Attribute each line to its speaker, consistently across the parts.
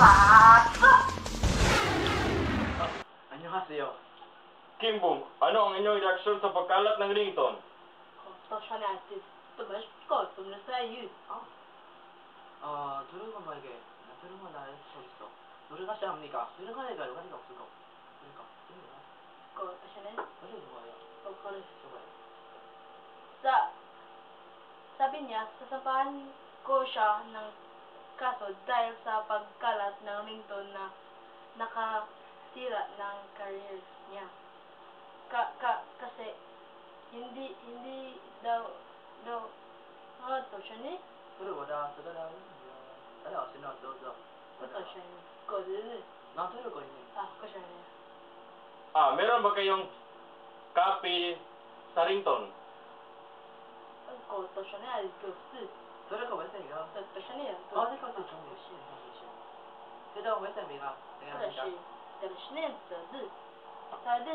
Speaker 1: Pasok!
Speaker 2: Annyeonghaseyo.
Speaker 3: Kimbong, ano ang inyong reaksyon sa pagkalat ng ringtone?
Speaker 1: 도전한테 또 맛있고 또 사유.
Speaker 2: 들어간 거 이게 들어간 거 나를 수 있어. 노래가 시합니까? 들어간 애가 여기가 없을 거. 그러니까
Speaker 1: 그 도전은
Speaker 2: 어디 좋아요?
Speaker 1: 그거는
Speaker 2: 좋아요.
Speaker 1: sabi niya, sasampahan ko siya ng kaso dahil sa pagkalat ng ringtone na nakasira ng career niya. Kasi hindi daw to siya ni?
Speaker 2: 그리고 나 그거는 아니 없으나 또
Speaker 1: Ito siya ni. Kodo.
Speaker 2: 나 들을 거 있네.
Speaker 1: Ko siya ni.
Speaker 3: Meron ba kayong copy sa ringtone?
Speaker 1: Ko to siya ni.
Speaker 2: 들을 거 있으니까.
Speaker 1: To siya ni.
Speaker 2: 어디 것도 좀 열심히 하시죠. 그다음 왜 때문이가?
Speaker 1: Pero siya ni. Sabi,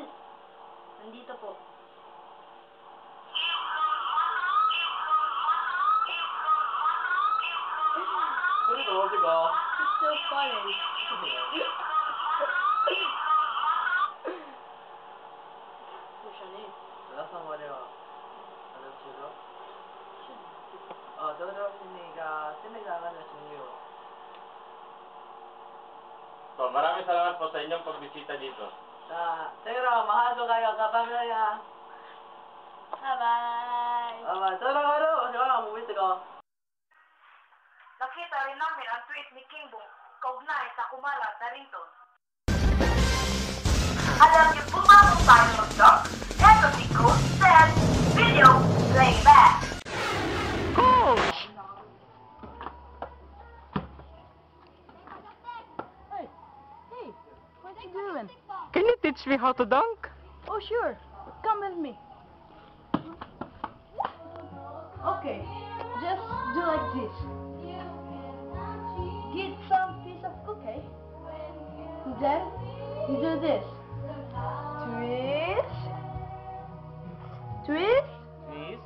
Speaker 1: nandito po.
Speaker 2: 그리고 어디가?
Speaker 1: It's so funny. To siya ni.
Speaker 2: 나서 말이야. 나도 지금. 저러니까 생각나는 중요.
Speaker 3: So, maraming salamat po sa inyong pagbisita dito.
Speaker 2: 자, 태그라 mahal ko kayo kapamilya.
Speaker 1: Bye-bye.
Speaker 2: Salamat. Salamat mo ko.
Speaker 1: Nakita rin namin ang tweet ni Kingbong kaugnay sa kumalat na ringtone. Alam niyo po ba kung paano mag-talk? Eto si Coach said, video playback.
Speaker 3: Coach!
Speaker 1: Hey, what are you doing?
Speaker 3: Can you teach me how to dunk?
Speaker 1: Oh, sure. Come with me. Okay, just do like this. Get some piece of cookie. Then you do this. Twist. Twist.
Speaker 3: Please.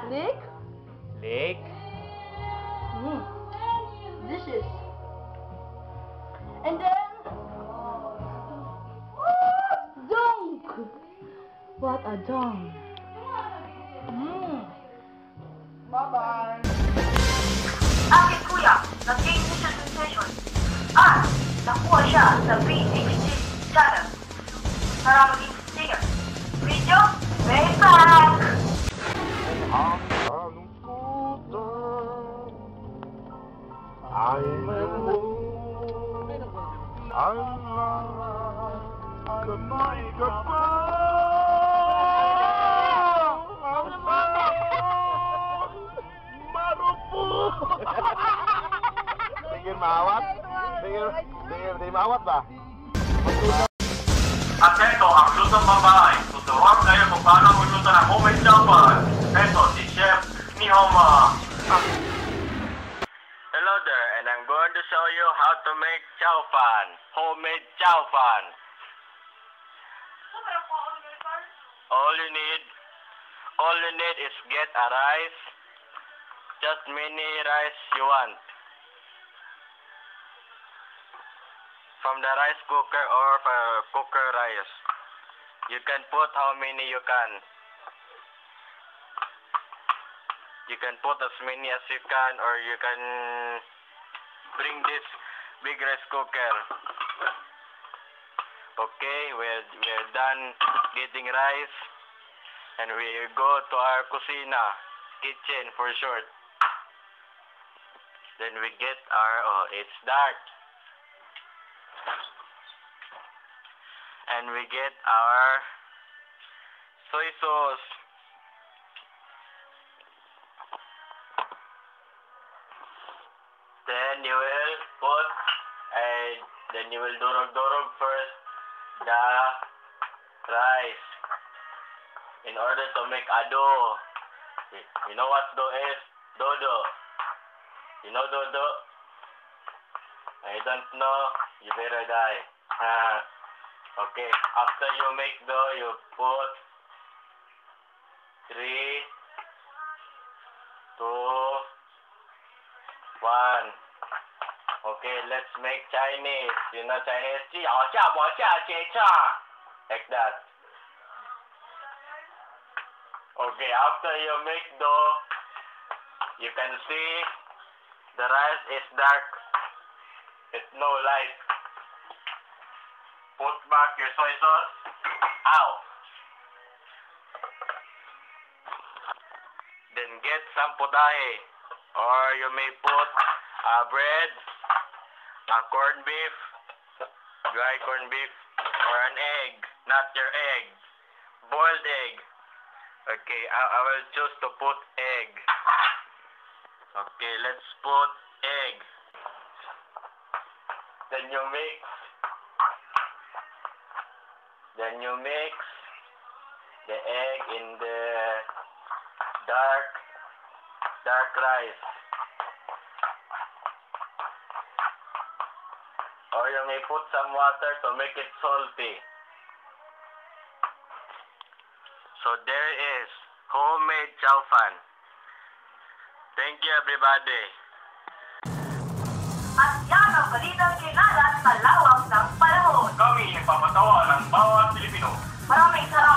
Speaker 1: Lick.
Speaker 3: Lick.
Speaker 1: This is. And then. Dunk! What a dunk! Bye-bye! Aking kuya, nag-gain siya sensation. At nakuha siya sa BHG channel. Para maging singer. Video, playback!
Speaker 4: Tingin mawat? Tingin di mawat ba?
Speaker 3: At ito ang lusang babae. Tuturuan kayo kung paano magluto ng homemade chowpan. Ito si Chef Nihoma. Hello there, and I'm going to show you how to make chowpan. Homemade chowpan. All you need is get a rice. Just many rice you want. From the rice cooker or cooker rice. You can put how many you can. You can put as many as you can, or you can bring this big rice cooker. Okay, we're done getting rice, and we go to our kusina, kitchen for short. Then we get our, it's dark. And we get our soy sauce. Then you will put, then you will durog first the rice in order to make ado. You know what do is? Dodo. You know dodo? I don't know. You better die. Okay. After you make dough, you put 3, 2, 1. Okay, let's make Chinese. You know Chinese? Like that. Okay, after you make dough, you can see the rice is dark. It's no light. Put back your soy sauce. Ow! Then get some potahe. Or you may put bread, corned beef, dry corned beef, or an egg. Not your egg. Boiled egg. Okay, I will choose to put egg. Okay, let's put egg. Then you mix the egg in the dark rice. Or you may put some water to make it salty. So there is homemade chow fan. Thank you, everybody.
Speaker 5: At yan ang balitang kinalat sa lawak ng panahon.
Speaker 3: Kami ipapatawa ng bawat Pilipino.
Speaker 5: Maraming salamat.